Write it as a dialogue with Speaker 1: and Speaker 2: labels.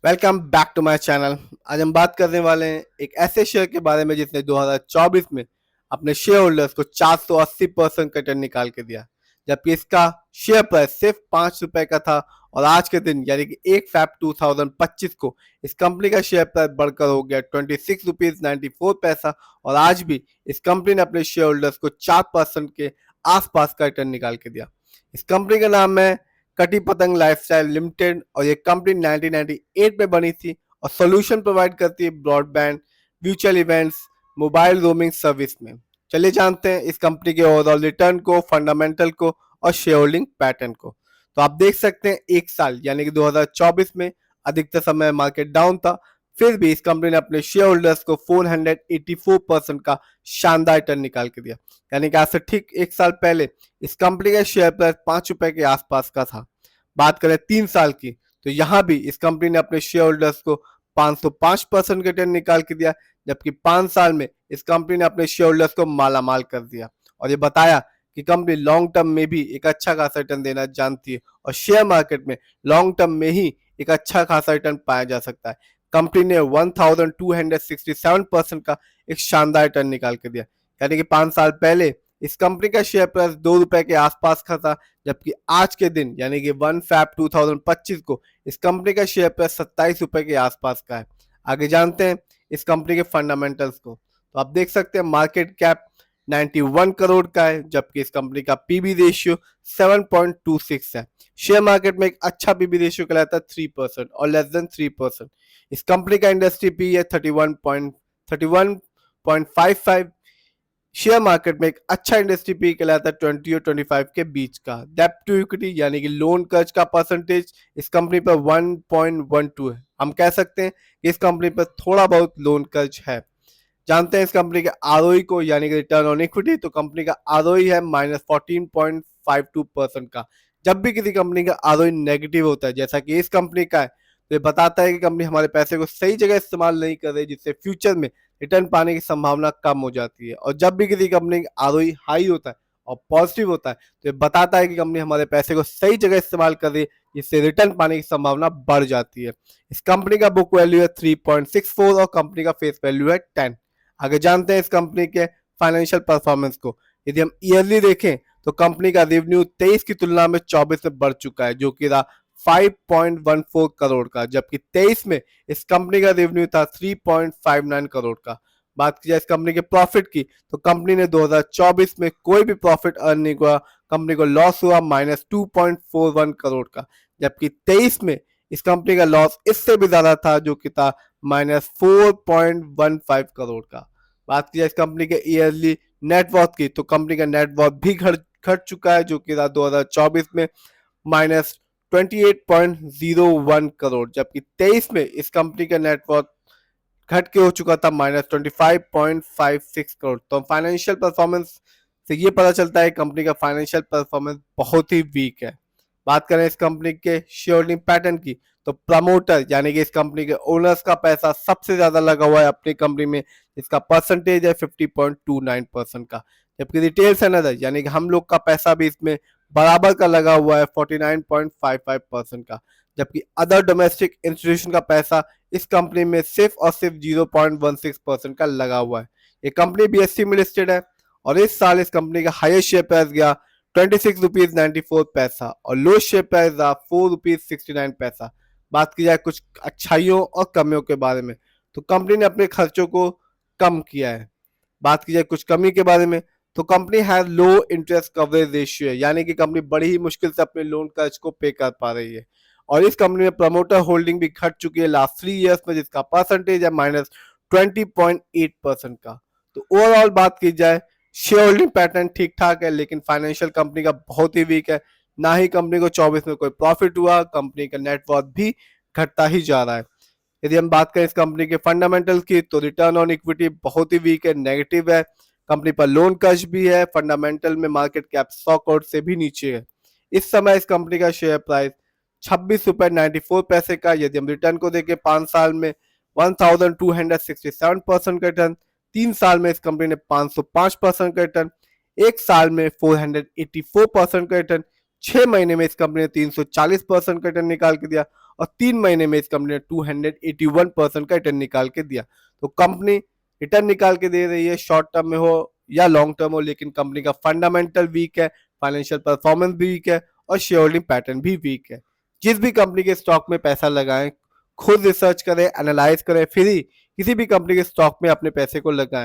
Speaker 1: Welcome back to my channel. आज हम बात करने वाले हैं एक ऐसे शेयर के बारे में जिसने 2024 में अपने शेयर होल्डर्स को 480% का रिटर्न निकाल के दिया, जबकि इसका शेयर प्राइस सिर्फ 5 रुपए का था। और आज के दिन यानी कि 1 फैब 2025 को इस कंपनी का शेयर प्राइस बढ़कर हो गया 26 रुपीज 94 पैसा। और आज भी इस कंपनी ने अपने शेयर होल्डर्स को 4% के आसपास का रिटर्न निकाल के दिया। इस कंपनी का नाम है कटी पतंग लाइफस्टाइल लिमिटेड और ये कंपनी 1998 में बनी थी और सोल्यूशन प्रोवाइड करती है broadband, mutual events, mobile roaming service में। चलिए जानते हैं इस कंपनी के ओवरऑल रिटर्न को, फंडामेंटल को और शेयर होल्डिंग पैटर्न को। तो आप देख सकते हैं एक साल यानी कि 2024 में अधिकतर समय मार्केट डाउन था, फिर भी इस कंपनी ने अपने शेयर होल्डर्स को 484% का शानदार रिटर्न निकाल के दिया। यानी कि आज से ठीक एक साल पहले इस कंपनी का शेयर प्राइस 5 रुपए के आसपास का था। बात करें 3 साल की, तो यहाँ भी इस कंपनी ने अपने शेयर होल्डर्स को 505% का रिटर्न निकाल के दिया, जबकि 5 साल में इस कंपनी ने अपने शेयर होल्डर्स को माला माल कर दिया और ये बताया कि कंपनी लॉन्ग टर्म में भी एक अच्छा खासा रिटर्न देना जानती है और शेयर मार्केट में लॉन्ग टर्म में ही एक अच्छा खासा रिटर्न पाया जा सकता है। कंपनी ने 1267% का एक शानदार रिटर्न निकाल के दिया। यानी कि 5 साल पहले इस कंपनी का शेयर प्राइस 2 रुपए के आसपास का था, जबकि आज के दिन यानी कि 1 फैब 2025 को इस कंपनी का शेयर प्राइस 27 रुपए के आसपास का है। आगे जानते हैं इस कंपनी के फंडामेंटल्स को। तो आप देख सकते हैं मार्केट कैप 91 करोड़ का है, जबकि इस कंपनी का पीबी रेशियो 7.26 है। शेयर मार्केट में एक अच्छा पीबी रेशियो कहलाता है 3% और लेस देन 3%। इस कंपनी का इंडस्ट्री पी है 31.55। शेयर मार्केट में एक अच्छा इंडस्ट्री पी कहलाता है 20 और 25 के बीच का। डेब्ट टू इक्विटी यानी कि लोन कर्ज का परसेंटेज इस कंपनी पर 1.12 है। हम कह सकते हैं कि इस कंपनी पर थोड़ा बहुत लोन कर्ज है। जानते हैं इस कंपनी के आरओई को यानी कि रिटर्न ऑन इक्विटी। तो कंपनी का आरओई है -14.52% का। जब भी किसी कंपनी का आरओई नेगेटिव होता है, जैसा कि इस कंपनी का है, तो ये बताता है कि कंपनी हमारे पैसे को सही जगह इस्तेमाल नहीं कर रही, जिससे फ्यूचर में रिटर्न पाने की संभावना कम हो जाती है। और जब भी किसी कंपनी का आरओई हाई होता है और पॉजिटिव होता है, तो ये बताता है कि कंपनी हमारे पैसे को सही जगह इस्तेमाल कर रही है, जिससे रिटर्न पाने की संभावना बढ़ जाती है। इस कंपनी का बुक वैल्यू है 3.64 और कंपनी का फेस वैल्यू है 10। आगे जानते हैं इस कंपनी के फाइनेंशियल परफॉर्मेंस को। यदि हम ईयरली देखें तो कंपनी का रेवेन्यू 23 की तुलना में 24 में बढ़ चुका है, जो कि रहा 5.14 करोड़ का, जबकि 23 में इस कंपनी का रेवेन्यू था 3.59 करोड़ का। बात की जाए इस कंपनी के प्रॉफिट की, तो कंपनी ने 2024 में कोई भी प्रॉफिट अर्न नहीं हुआ। कंपनी को लॉस हुआ -2.41 करोड़ का, जबकि 23 में इस कंपनी का लॉस इससे भी ज्यादा था, जो कि था -4.15 करोड़ का। बात की जाए इस कंपनी के ईयरली नेटवर्थ की, तो कंपनी का नेटवर्थ भी घट चुका है, जो कि था 2024 में -28.01 करोड़, जबकि 23 में इस कंपनी का नेटवर्थ घट के हो चुका था -25.56 करोड़। तो फाइनेंशियल परफॉर्मेंस से ये पता चलता है कंपनी का फाइनेंशियल परफॉर्मेंस बहुत ही वीक है। बात करें इस कंपनी के शेयर होल्डिंग पैटर्न की, तो प्रमोटर यानी कि इस कंपनी के ओनर्स का पैसा सबसे ज्यादा लगा हुआ है अपनी कंपनी में, इसका परसेंटेज है 50.29% का। जबकि रिटेल्स एंड अदर यानी कि हम लोग का पैसा भी इसमें बराबर का लगा हुआ है 49.55% का। जबकि अदर डोमेस्टिक इंस्टीट्यूशन का पैसा इस कंपनी में सिर्फ और सिर्फ 0.16% का लगा हुआ है। ये कंपनी बीएससी में लिस्टेड है और इस साल इस कंपनी का हाईएस्ट शेयर प्राइस गया 26 रुपीज 94 पैसा और लो शेयर प्राइस रहा 4 रुपीज 69 पैसा। बात की जाए कुछ अच्छाइयों और कमियों के बारे में, तो कंपनी ने अपने खर्चों को कम किया है। बात की जाए कुछ कमी के बारे में, तो company has low interest coverage ratio है, यानी कि कंपनी बड़ी ही मुश्किल से अपने लोन कर्ज को पे कर पा रही है। और इस कंपनी में प्रमोटर होल्डिंग भी घट चुकी है लास्ट 3 ईयर्स में, जिसका परसेंटेज है -20.8% का। तो ओवरऑल बात की जाए शेयर होल्डिंग पैटर्न ठीक ठाक है, लेकिन फाइनेंशियल कंपनी का बहुत ही वीक है। ना ही कंपनी को 24 में कोई प्रॉफिट हुआ, कंपनी का नेटवर्थ भी घटता ही जा रहा है। यदि हम बात करें इस कंपनी के फंडामेंटल की, तो रिटर्न ऑन इक्विटी बहुत ही वीक है, नेगेटिव है। कंपनी पर लोन कर्ज भी है। फंडामेंटल में मार्केट कैप 100 करोड़ से भी नीचे है। इस समय इस कंपनी का शेयर प्राइस 26 रुपए 94 पैसे का। यदि हम रिटर्न को देखें 5 साल में 1267% का रिटर्न, 3 साल में इस कंपनी ने 505% का रिटर्न, 1 साल में 484% का रिटर्न, 6 महीने में इस कंपनी ने 340% का रिटर्न निकाल के दिया और 3 महीने में इस कंपनी ने 281% का रिटर्न निकाल के दिया। तो कंपनी रिटर्न निकाल के दे रही है, शॉर्ट टर्म में हो या लॉन्ग टर्म हो, लेकिन कंपनी का फंडामेंटल वीक है, फाइनेंशियल परफॉर्मेंस भी वीक है और शेयर होल्डिंग पैटर्न भी वीक है। जिस भी कंपनी के स्टॉक में पैसा लगाएं, खुद रिसर्च करें, एनालाइज करें, फिर ही किसी भी कंपनी के स्टॉक में अपने पैसे को लगाएं।